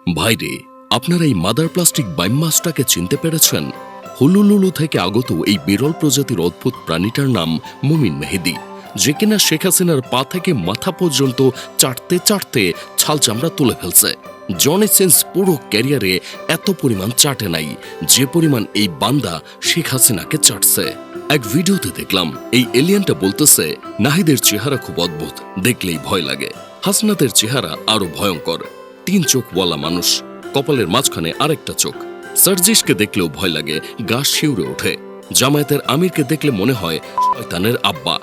ভাইরে, আপনারা এই মাদার প্লাস্টিক বাইম মাছটাকে চিনতে পেরেছেন? হুলুলুলু থেকে আগত এই বিরল প্রজাতির অদ্ভুত প্রাণীটার নাম মুমিন মেহেদি, যে কিনা শেখ হাসিনার পা থেকে মাথা পর্যন্ত চাটতে চাটতে ছাল চামড়া তুলে ফেলছে। জনি সিন্স পুরো ক্যারিয়ারে এত পরিমাণ চাটে নাই যে পরিমাণ এই বান্দা শেখ হাসিনাকে চাটছে। এক ভিডিওতে দেখলাম এই এলিয়েনটা বলতেছে, নাহিদের চেহারা খুব অদ্ভুত, দেখলেই ভয় লাগে। হাসনাতের চেহারা আরো ভয়ঙ্কর, 3 চোখওয়ালা মানুষ, কপালের মাঝখানে আরেকটা চোখ। সার্জিসকে দেখলেও ভয় লাগে, গা শিউরে ওঠে। জামায়াতের আমিরকে দেখলে মনে হয় শয়তানের আব্বা।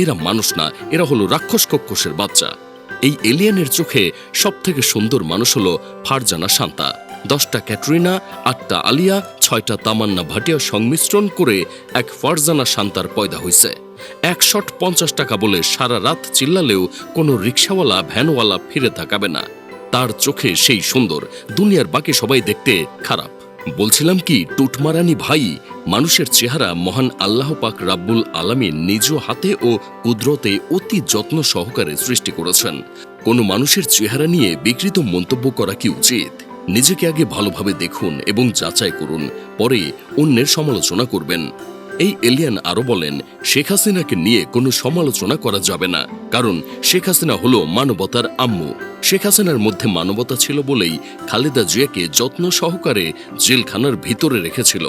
এরা মানুষ না, এরা হলো রাক্ষস কক্ষসের বাচ্চা। এই এলিয়েনের চোখে সব থেকে সুন্দর মানুষ হলো ফারজানা শান্তা। 10টা ক্যাটরিনা, 8টা আলিয়া, 6টা তামান্না ভাটিয়া সংমিশ্রণ করে এক ফারজানা শান্তার পয়দা হইছে। এক শট 50 টাকা বলে সারা রাত চিল্লালেও কোনো রিক্সাওয়ালা ভ্যানওয়ালা ফিরে তাকাবে না। তার চোখে সেই সুন্দর, দুনিয়ার বাকি সবাই দেখতে খারাপ। বলছিলাম কি টুটমারানি ভাই, মানুষের চেহারা মহান আল্লাহ পাক রাব্বুল আলামিন নিজ হাতে ও কুদরতে অতি যত্ন সহকারে সৃষ্টি করেছেন। কোনো মানুষের চেহারা নিয়ে বিকৃত মন্তব্য করা কি উচিত? নিজেকে আগে ভালোভাবে দেখুন এবং যাচাই করুন, পরে অন্যের সমালোচনা করবেন। এই এলিয়ান আরো বলেন, শেখ হাসিনাকে নিয়ে কোনো সমালোচনা করা যাবে না, কারণ শেখ হাসিনা হলো মানবতার আম্মু। শেখ হাসিনার মধ্যে মানবতা ছিল বলেই খালেদা জিয়াকে যত্ন সহকারে জেলখানার ভিতরে রেখেছিল।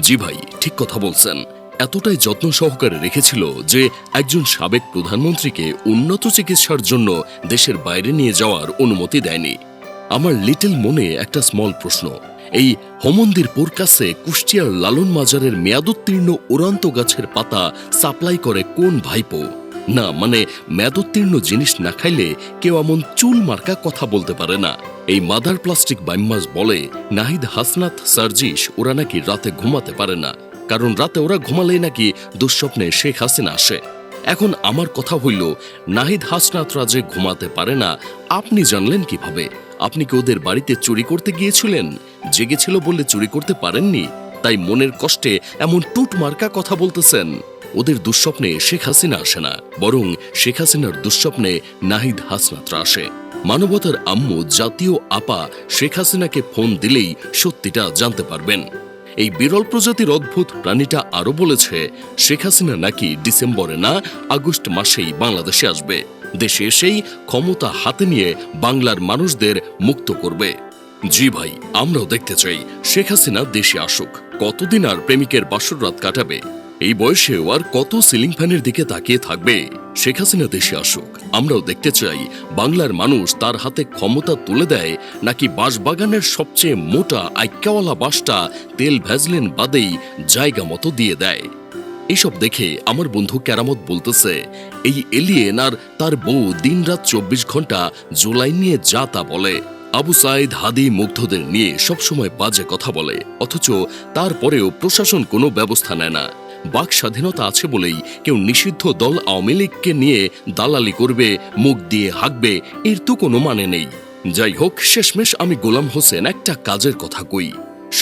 জি ভাই, ঠিক কথা বলছেন। এতটাই যত্ন সহকারে রেখেছিল যে একজন সাবেক প্রধানমন্ত্রীকে উন্নত চিকিৎসার জন্য দেশের বাইরে নিয়ে যাওয়ার অনুমতি দেয়নি। আমার লিটল মনে একটা স্মল প্রশ্ন, এই হোমন্দিরপুর কাছে কুষ্টিয়ার লালন মাজারের মেয়াদোত্তীর্ণ উড়ান্ত গাছের পাতা সাপ্লাই করে কোন ভাইপো? না মানে মেয়াদোত্তীর্ণ জিনিস না খাইলে কেউ এমন চুল মার্কা কথা বলতে পারে না। এই মাদার প্লাস্টিক বাইম্মাস বলে, নাহিদ, হাসনাত, সার্জিস ওরা নাকি রাতে ঘুমাতে পারে না, কারণ রাতে ওরা ঘুমালেই নাকি দুঃস্বপ্নে শেখ হাসিনা আসে। এখন আমার কথা হইল, নাহিদ হাসনাতরা যে ঘুমাতে পারে না আপনি জানলেন কিভাবে? আপনি কি ওদের বাড়িতে চুরি করতে গিয়েছিলেন? জেগেছিল বললে চুরি করতে পারেননি, তাই মনের কষ্টে এমন টুট মার্কা কথা বলতেছেন। ওদের দুঃস্বপ্নে শেখ হাসিনা আসে না, বরং শেখ হাসিনার দুঃস্বপ্নে নাহিদ হাসনাতরা আসে। মানবতার আম্মু জাতীয় আপা শেখ হাসিনাকে ফোন দিলেই সত্যিটা জানতে পারবেন। এই বিরল প্রজাতির অদ্ভুত প্রাণীটা আরো বলেছে, শেখ হাসিনা নাকি ডিসেম্বরে না আগস্ট মাসেই বাংলাদেশে আসবে। দেশে এসেই ক্ষমতা হাতে নিয়ে বাংলার মানুষদের মুক্ত করবে। জি ভাই, আমরাও দেখতে চাই শেখ হাসিনা দেশে আসুক। কতদিন আর প্রেমিকের বাসর রাত কাটাবে? এই বয়সেও আর কত সিলিং ফ্যানের দিকে তাকিয়ে থাকবে? শেখ হাসিনা দেশে আসুক। আমরাও দেখতে চাই বাংলার মানুষ তার হাতে ক্ষমতা তুলে দেয়, নাকি বাঁশবাগানের সবচেয়ে মোটা আইক্যাওয়ালা বাঁশটা তেল ভ্যাজলিন বাদেই জায়গা মতো দিয়ে দেয়। এইসব দেখে আমার বন্ধু কেরামত বলতেছে, এই এলিয়েন আর তার বউ দিনরাত 24 ঘন্টা জুলাই নিয়ে যা তা বলে। আবু সাইদ, হাদি, মুগ্ধদের নিয়ে সবসময় বাজে কথা বলে, অথচ তারপরেও প্রশাসন কোনো ব্যবস্থা নেয় না। বাক স্বাধীনতা আছে বলেই কেউ নিষিদ্ধ দল আওয়ামী লীগকে নিয়ে দালালি করবে, মুখ দিয়ে হাঁকবে, এর তো কোনো মানে নেই। যাই হোক, শেষমেশ আমি গোলাম হোসেন একটা কাজের কথা কই।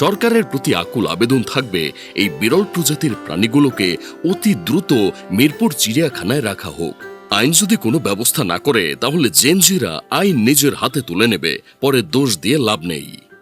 সরকারের প্রতি আকুল আবেদন থাকবে, এই বিরল প্রজাতির প্রাণীগুলোকে অতি দ্রুত মিরপুর চিড়িয়াখানায় রাখা হোক। আইন যদি কোনো ব্যবস্থা না করে, তাহলে জেনজিরা আইন নিজের হাতে তুলে নেবে, পরে দোষ দিয়ে লাভ নেই।